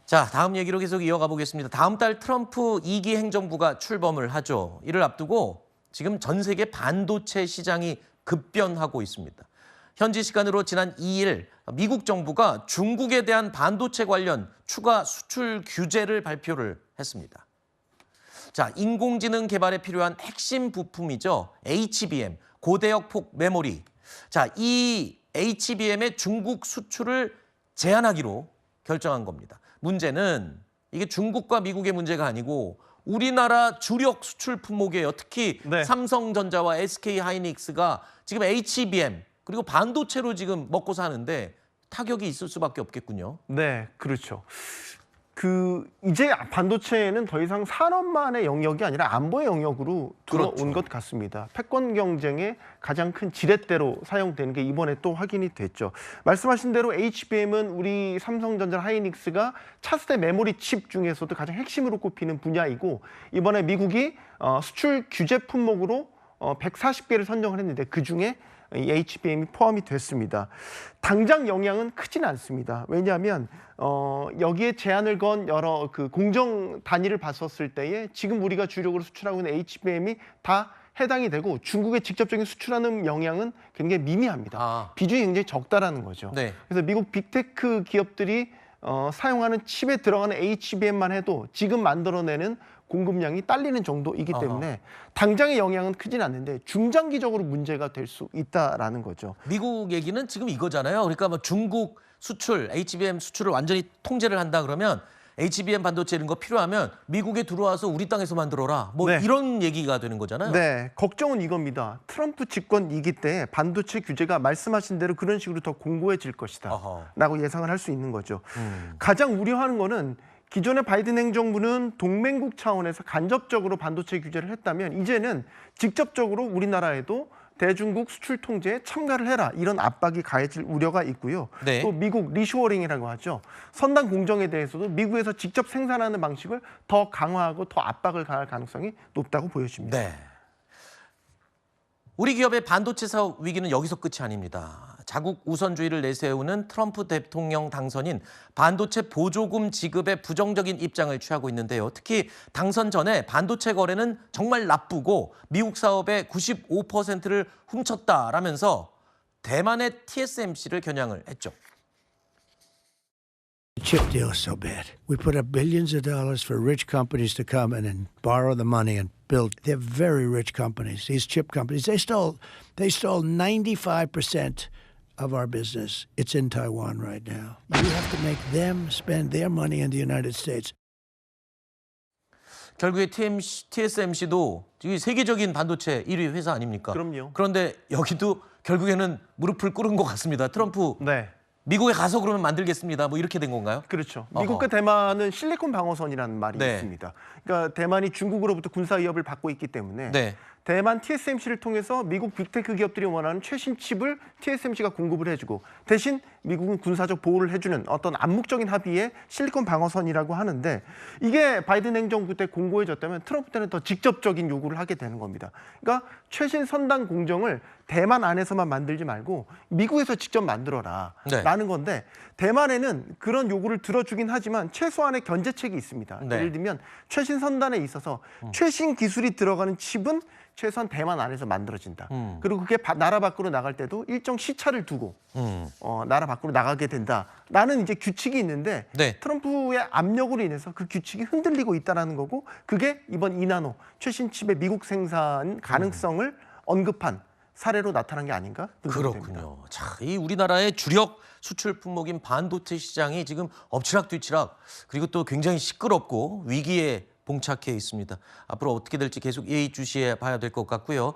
자, 다음 얘기로 계속 이어가 보겠습니다. 다음 달 트럼프 2기 행정부가 출범을 하죠. 이를 앞두고 지금 전 세계 반도체 시장이 급변하고 있습니다. 현지 시간으로 지난 2일 미국 정부가 중국에 대한 반도체 관련 추가 수출 규제를 발표를 했습니다. 자, 인공지능 개발에 필요한 핵심 부품이죠. HBM, 고대역 폭 메모리. 자, 이 HBM의 중국 수출을 제한하기로 결정한 겁니다. 문제는 이게 중국과 미국의 문제가 아니고 우리나라 주력 수출 품목이에요. 특히 삼성전자와 SK하이닉스가 지금 HBM 그리고 반도체로 지금 먹고 사는데 타격이 있을 수밖에 없겠군요. 네, 그렇죠. 이제 반도체는 더 이상 산업만의 영역이 아니라 안보의 영역으로 들어온 것 같습니다. 패권 경쟁의 가장 큰 지렛대로 사용되는 게 이번에 또 확인이 됐죠. 말씀하신 대로 HBM은 우리 삼성전자 하이닉스가 차세대 메모리 칩 중에서도 가장 핵심으로 꼽히는 분야이고 이번에 미국이 수출 규제 품목으로 140개를 선정을 했는데 그중에 이 HBM이 포함이 됐습니다. 당장 영향은 크진 않습니다. 왜냐하면 여기에 제한을 건 여러 공정 단위를 봤었을 때에 지금 우리가 주력으로 수출하고 있는 HBM이 다 해당이 되고 중국에 직접적인 수출하는 영향은 굉장히 미미합니다. 비중이 굉장히 적다라는 거죠. 네. 그래서 미국 빅테크 기업들이 사용하는 칩에 들어가는 HBM만 해도 지금 만들어내는 공급량이 딸리는 정도이기 때문에 당장의 영향은 크진 않는데 중장기적으로 문제가 될 수 있다라는 거죠. 미국 얘기는 지금 이거잖아요. 그러니까 뭐 중국 수출, HBM 수출을 완전히 통제를 한다 그러면 HBM 반도체 이런 거 필요하면 미국에 들어와서 우리 땅에서 만들어라. 뭐 이런 얘기가 되는 거잖아요. 네, 걱정은 이겁니다. 트럼프 집권 2기 때 반도체 규제가 말씀하신 대로 그런 식으로 더 공고해질 것이다 라고 예상을 할 수 있는 거죠. 가장 우려하는 거는 기존의 바이든 행정부는 동맹국 차원에서 간접적으로 반도체 규제를 했다면 이제는 직접적으로 우리나라에도 대중국 수출 통제에 참가를 해라 이런 압박이 가해질 우려가 있고요. 또 미국 리쇼어링이라고 하죠. 선단 공정에 대해서도 미국에서 직접 생산하는 방식을 더 강화하고 더 압박을 가할 가능성이 높다고 보여집니다. 네. 우리 기업의 반도체 사업 위기는 여기서 끝이 아닙니다. 자국 우선주의를 내세우는 트럼프 대통령 당선인 반도체 보조금 지급에 부정적인 입장을 취하고 있는데요. 특히 당선 전에 반도체 거래는 정말 나쁘고 미국 사업의 95%를 훔쳤다라면서 대만의 TSMC를 겨냥을 했죠. The chip deal is so bad. We put up billions of dollars for rich companies to come in and borrow the money and build. They're very rich companies. These chip companies, they stole 95% of our business. It's in Taiwan right now. We have to make them spend their money in the United States. 결국에 TSMC도 세계적인 반도체 1위 회사 아닙니까? 그럼요. 그런데 여기도 결국에는 무릎을 꿇은 것 같습니다. 트럼프 미국에 가서 그러면 만들겠습니다. 뭐 이렇게 된 건가요? 그렇죠. 미국과 대만은 실리콘 방어선이라는 말이 있습니다. 그러니까 대만이 중국으로부터 군사 위협을 받고 있기 때문에 대만 TSMC를 통해서 미국 빅테크 기업들이 원하는 최신 칩을 TSMC가 공급을 해주고 대신 미국은 군사적 보호를 해주는 어떤 암묵적인 합의의 실리콘 방어선이라고 하는데 이게 바이든 행정부 때 공고해졌다면 트럼프 때는 더 직접적인 요구를 하게 되는 겁니다. 그러니까 최신 선단 공정을 대만 안에서만 만들지 말고 미국에서 직접 만들어라 라는 건데 대만에는 그런 요구를 들어주긴 하지만 최소한의 견제책이 있습니다. 예를 들면 최신 선단에 있어서 최신 기술이 들어가는 칩은 최소한 대만 안에서 만들어진다. 그리고 그게 나라 밖으로 나갈 때도 일정 시차를 두고 나라 밖으로 나가게 된다라는 이제 규칙이 있는데 트럼프의 압력으로 인해서 그 규칙이 흔들리고 있다라는 거고 그게 이번 이나노 최신 칩의 미국 생산 가능성을 언급한 사례로 나타난 게 아닌가? 그렇군요. 자, 이 우리나라의 주력 수출 품목인 반도체 시장이 지금 엎치락뒤치락 그리고 또 굉장히 시끄럽고 위기에 봉착해 있습니다. 앞으로 어떻게 될지 계속 예의주시해 봐야 될 것 같고요.